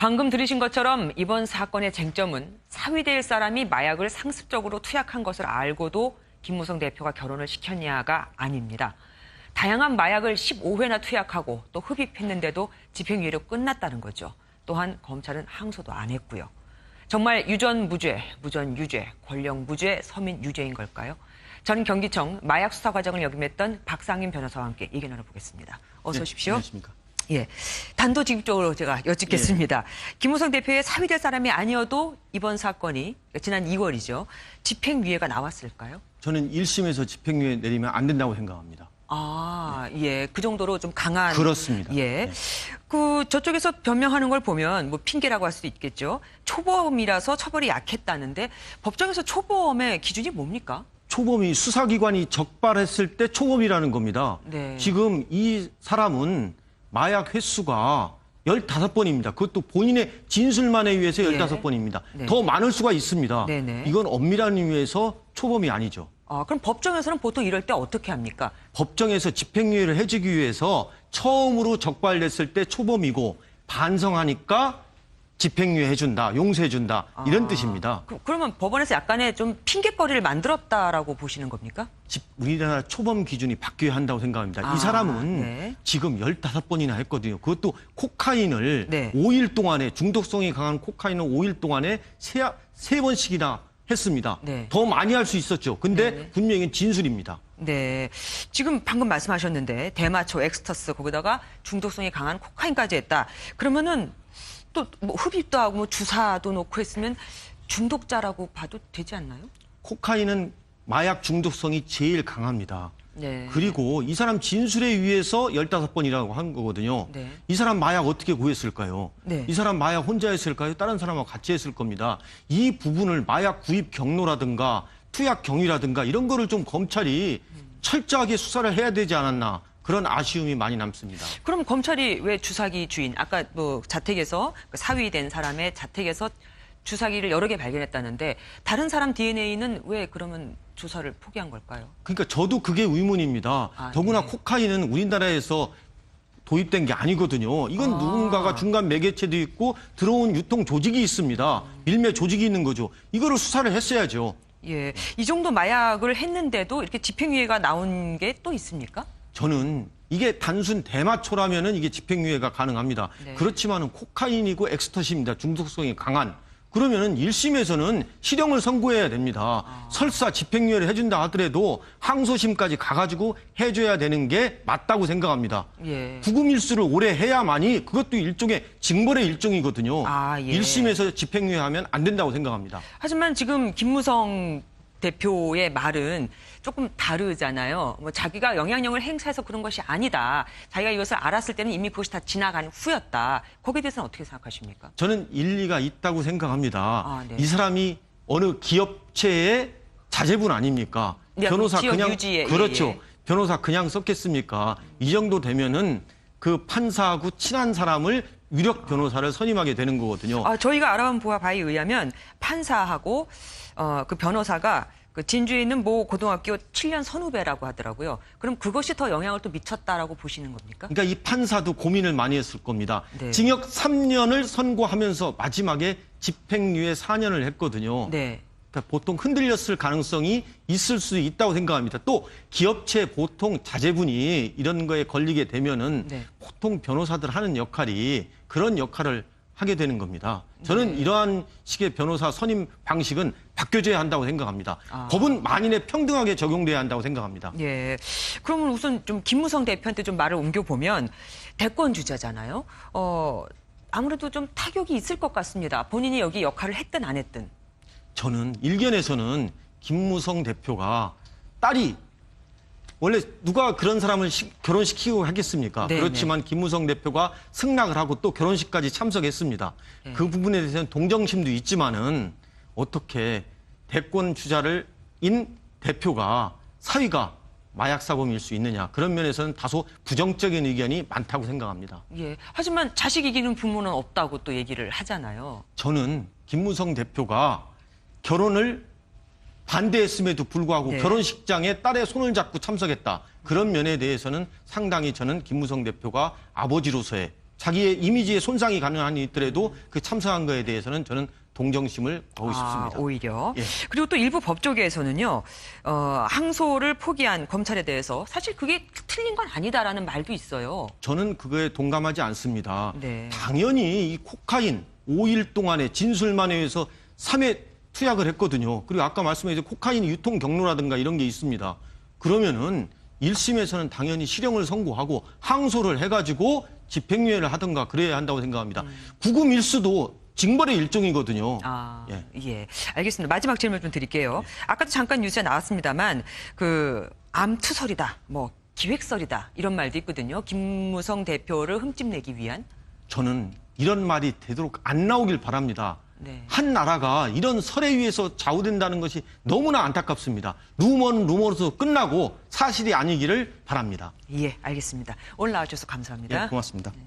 방금 들으신 것처럼 이번 사건의 쟁점은 사위될 사람이 마약을 상습적으로 투약한 것을 알고도 김무성 대표가 결혼을 시켰냐가 아닙니다. 다양한 마약을 15회나 투약하고 또 흡입했는데도 집행유예로 끝났다는 거죠. 또한 검찰은 항소도 안 했고요. 정말 유전무죄, 무전유죄, 권력무죄, 서민유죄인 걸까요? 전 경기청 마약수사과장을 역임했던 박상인 변호사와 함께 얘기 나눠보겠습니다. 어서 오십시오. 안녕하십니까. 예, 단도직입적으로 제가 여쭙겠습니다. 예. 김무성 대표의 사위될 사람이 아니어도 이번 사건이 지난 2월이죠. 집행유예가 나왔을까요? 저는 1심에서 집행유예 내리면 안 된다고 생각합니다. 아, 예. 그 정도로 좀 강한. 그렇습니다. 예. 네. 저쪽에서 변명하는 걸 보면 뭐 핑계라고 할 수도 있겠죠. 초범이라서 처벌이 약했다는데 법정에서 초범의 기준이 뭡니까? 초범이 수사기관이 적발했을 때 초범이라는 겁니다. 네. 지금 이 사람은 마약 횟수가 15번입니다. 그것도 본인의 진술만에 의해서 15번입니다. 네. 더 많을 수가 있습니다. 네네. 이건 엄밀한 의미에서 초범이 아니죠. 아, 그럼 법정에서는 보통 이럴 때 어떻게 합니까? 법정에서 집행유예를 해주기 위해서 처음으로 적발됐을 때 초범이고 반성하니까 집행유예 해준다, 용서해준다 이런 뜻입니다. 그러면 법원에서 약간의 좀 핑계거리를 만들었다라고 보시는 겁니까? 우리나라 초범 기준이 바뀌어야 한다고 생각합니다. 이 사람은 네. 지금 15번이나 했거든요. 그것도 코카인을 네. 5일 동안에 중독성이 강한 코카인을 5일 동안에 세 번씩이나 했습니다. 네. 더 많이 할 수 있었죠. 근데 네. 분명히 진술입니다. 네. 지금 방금 말씀하셨는데 대마초, 엑스터스 거기다가 중독성이 강한 코카인까지 했다. 그러면은 또 뭐 흡입도 하고 뭐 주사도 놓고 했으면 중독자라고 봐도 되지 않나요? 코카인은 마약 중독성이 제일 강합니다. 네. 그리고 이 사람 진술에 의해서 15번이라고 한 거거든요. 네. 이 사람 마약 어떻게 구했을까요? 네. 이 사람 마약 혼자 했을까요? 다른 사람하고 같이 했을 겁니다. 이 부분을 마약 구입 경로라든가 투약 경위라든가 이런 거를 좀 검찰이 철저하게 수사를 해야 되지 않았나. 그런 아쉬움이 많이 남습니다. 그럼 검찰이 왜 주사기 주인, 아까 뭐 자택에서 사위된 사람의 자택에서 주사기를 여러 개 발견했다는데 다른 사람 DNA는 왜 그러면 조사를 포기한 걸까요? 그러니까 저도 그게 의문입니다. 아, 더구나 네. 코카인은 우리나라에서 도입된 게 아니거든요. 이건 누군가가 중간 매개체도 있고 들어온 유통 조직이 있습니다. 밀매 조직이 있는 거죠. 이거를 수사를 했어야죠. 예, 이 정도 마약을 했는데도 이렇게 집행유예가 나온 게 또 있습니까? 저는 이게 단순 대마초라면은 이게 집행유예가 가능합니다. 네. 그렇지만은 코카인이고 엑스터시입니다. 중독성이 강한. 그러면은 1심에서는 실형을 선고해야 됩니다. 설사 집행유예를 해준다 하더라도 항소심까지 가가지고 해줘야 되는 게 맞다고 생각합니다. 예. 구금일수를 오래 해야만이 그것도 일종의 징벌의 일종이거든요. 아, 예. 1심에서 집행유예하면 안 된다고 생각합니다. 하지만 지금 김무성 대표의 말은 조금 다르잖아요. 뭐 자기가 영향력을 행사해서 그런 것이 아니다. 자기가 이것을 알았을 때는 이미 그것이 다 지나간 후였다. 거기에 대해서는 어떻게 생각하십니까? 저는 일리가 있다고 생각합니다. 아, 네. 이 사람이 어느 기업체의 자제분 아닙니까? 네, 변호사 지역 그냥 유지에, 그렇죠. 예. 변호사 그냥 썼겠습니까? 이 정도 되면은 그 판사하고 친한 사람을 유력 변호사를 선임하게 되는 거거든요. 저희가 알아본 바에 의하면 판사하고 그 변호사가 그 진주에 있는 모 고등학교 7년 선후배라고 하더라고요. 그럼 그것이 더 영향을 또 미쳤다라고 보시는 겁니까? 그러니까 이 판사도 고민을 많이 했을 겁니다. 네. 징역 3년을 선고하면서 마지막에 집행유예 4년을 했거든요. 네. 그러니까 보통 흔들렸을 가능성이 있을 수 있다고 생각합니다. 또 기업체 보통 자제분이 이런 거에 걸리게 되면은 네. 보통 변호사들 하는 역할이 그런 역할을 하게 되는 겁니다. 저는 이러한 식의 변호사 선임 방식은 바뀌어져야 한다고 생각합니다. 법은 만인에 평등하게 적용돼야 한다고 생각합니다. 예. 그러면 우선 좀 김무성 대표한테 좀 말을 옮겨보면 대권 주자잖아요. 아무래도 좀 타격이 있을 것 같습니다. 본인이 여기 역할을 했든 안 했든. 저는 일견에서는 김무성 대표가 딸이 원래 누가 그런 사람을 결혼시키고 하겠습니까? 네네. 그렇지만 김무성 대표가 승낙을 하고 또 결혼식까지 참석했습니다. 네. 그 부분에 대해서는 동정심도 있지만은 어떻게 대권 주자인 대표가 사위가 마약사범일 수 있느냐. 그런 면에서는 다소 부정적인 의견이 많다고 생각합니다. 예. 하지만 자식 이기는 부모는 없다고 또 얘기를 하잖아요. 저는 김무성 대표가 결혼을 반대했음에도 불구하고 네. 결혼식장에 딸의 손을 잡고 참석했다. 그런 면에 대해서는 상당히 저는 김무성 대표가 아버지로서의 자기의 이미지에 손상이 가능한 있더라도 그 참석한 거에 대해서는 저는 동정심을 보고 싶습니다. 오히려. 예. 그리고 또 일부 법조계에서는요, 항소를 포기한 검찰에 대해서 사실 그게 틀린 건 아니다라는 말도 있어요. 저는 그거에 동감하지 않습니다. 네. 당연히 이 코카인 5일 동안에 진술만에 의해서 3회 투약을 했거든요. 그리고 아까 말씀하신 코카인 유통 경로라든가 이런 게 있습니다. 그러면은 1심에서는 당연히 실형을 선고하고 항소를 해가지고 집행유예를 하든가 그래야 한다고 생각합니다. 구금 일수도 징벌의 일종이거든요. 예. 알겠습니다. 마지막 질문 좀 드릴게요. 아까도 잠깐 뉴스에 나왔습니다만 그 암투설이다, 뭐 기획설이다 이런 말도 있거든요. 김무성 대표를 흠집내기 위한. 저는 이런 말이 되도록 안 나오길 바랍니다. 네. 한 나라가 이런 설에 의해서 좌우된다는 것이 너무나 안타깝습니다. 루머는 루머로서 끝나고 사실이 아니기를 바랍니다. 예, 알겠습니다. 오늘 나와주셔서 감사합니다. 예, 고맙습니다. 네.